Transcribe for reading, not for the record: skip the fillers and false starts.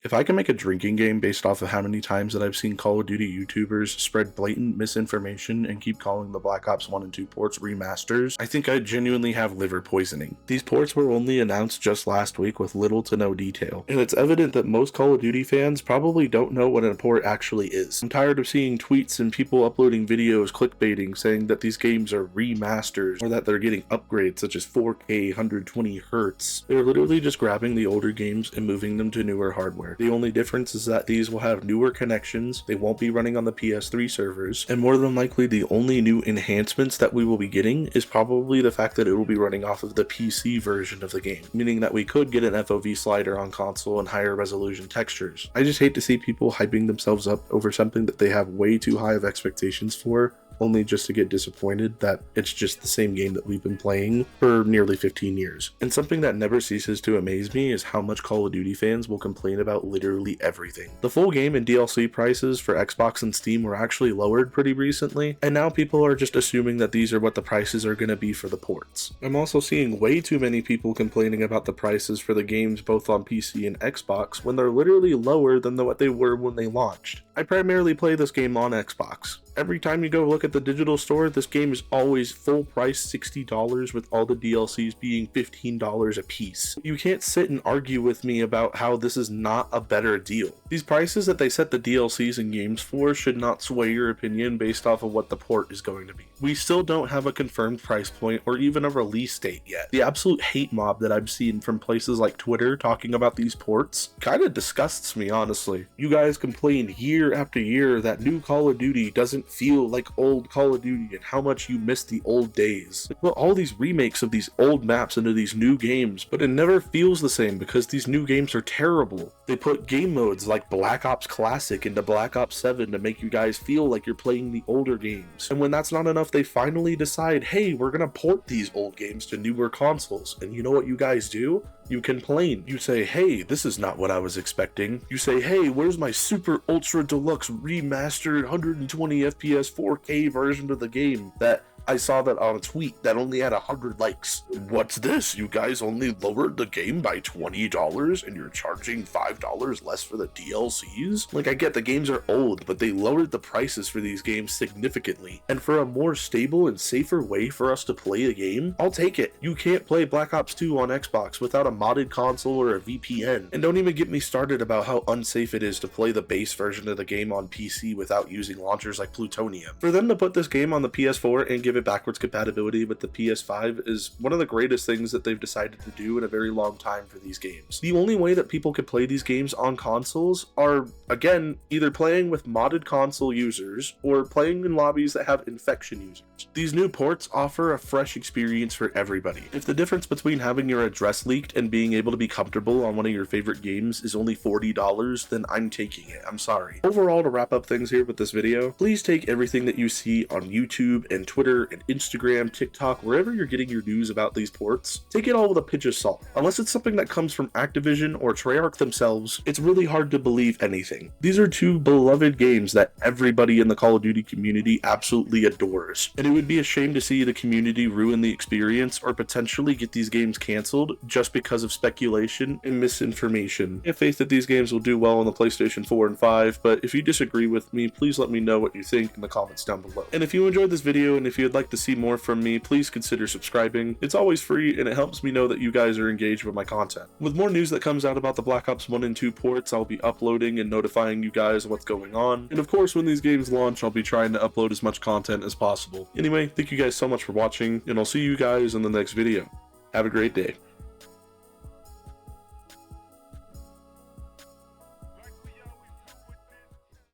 If I can make a drinking game based off of how many times that I've seen Call of Duty YouTubers spread blatant misinformation and keep calling the Black Ops 1 and 2 ports remasters, I think I genuinely have liver poisoning. These ports were only announced just last week with little to no detail, and it's evident that most Call of Duty fans probably don't know what a port actually is. I'm tired of seeing tweets and people uploading videos clickbaiting saying that these games are remasters or that they're getting upgrades such as 4K 120 Hz. They're literally just grabbing the older games and moving them to newer hardware. The only difference is that these will have newer connections, they won't be running on the PS3 servers, and more than likely the only new enhancements that we will be getting is probably the fact that it will be running off of the PC version of the game, meaning that we could get an FOV slider on console and higher resolution textures. I just hate to see people hyping themselves up over something that they have way too high of expectations for, only just to get disappointed that it's just the same game that we've been playing for nearly 15 years. And something that never ceases to amaze me is how much Call of Duty fans will complain about literally everything. The full game and DLC prices for Xbox and Steam were actually lowered pretty recently, and now people are just assuming that these are what the prices are going to be for the ports. I'm also seeing way too many people complaining about the prices for the games both on PC and Xbox when they're literally lower than what they were when they launched. I primarily play this game on Xbox. Every time you go look at the digital store, this game is always full price $60 with all the DLCs being $15 a piece. You can't sit and argue with me about how this is not a better deal. These prices that they set the DLCs and games for should not sway your opinion based off of what the port is going to be. We still don't have a confirmed price point or even a release date yet. The absolute hate mob that I've seen from places like Twitter talking about these ports kind of disgusts me, honestly. You guys complain year after year that new Call of Duty doesn't feel like old Call of Duty and how much you miss the old days. They put all these remakes of these old maps into these new games, but it never feels the same because these new games are terrible. They put game modes like Black Ops Classic into Black Ops 7 to make you guys feel like you're playing the older games. And when that's not enough, they finally decide, hey, we're gonna port these old games to newer consoles. And you know what you guys do? You complain. You say, hey, this is not what I was expecting. You say, hey, where's my super ultra deluxe remastered 120 FPS 4K version of the game that I saw that on a tweet that only had 100 likes. What's this? You guys only lowered the game by $20 and you're charging $5 less for the DLCs? Like, I get the games are old, but they lowered the prices for these games significantly. And for a more stable and safer way for us to play a game, I'll take it. You can't play Black Ops 2 on Xbox without a modded console or a VPN. And don't even get me started about how unsafe it is to play the base version of the game on PC without using launchers like Plutonium. For them to put this game on the PS4 and give it backwards compatibility with the PS5 is one of the greatest things that they've decided to do in a very long time for these games. The only way that people can play these games on consoles are, again, either playing with modded console users or playing in lobbies that have infection users. These new ports offer a fresh experience for everybody. If the difference between having your address leaked and being able to be comfortable on one of your favorite games is only $40, then I'm taking it. I'm sorry. Overall, to wrap up things here with this video, please take everything that you see on YouTube and Twitter and Instagram, TikTok, wherever you're getting your news about these ports, take it all with a pinch of salt. Unless it's something that comes from Activision or Treyarch themselves, it's really hard to believe anything. These are two beloved games that everybody in the Call of Duty community absolutely adores, and it would be a shame to see the community ruin the experience or potentially get these games canceled just because of speculation and misinformation. I have faith that these games will do well on the PlayStation 4 and 5, but if you disagree with me, please let me know what you think in the comments down below. And if you enjoyed this video and if you'd like to see more from me, please consider subscribing. It's always free and it helps me know that you guys are engaged with my content. With more news that comes out about the Black Ops 1 and 2 ports, I'll be uploading and notifying you guys what's going on. And of course, when these games launch, I'll be trying to upload as much content as possible. Anyway, thank you guys so much for watching, and I'll see you guys in the next video. Have a great day.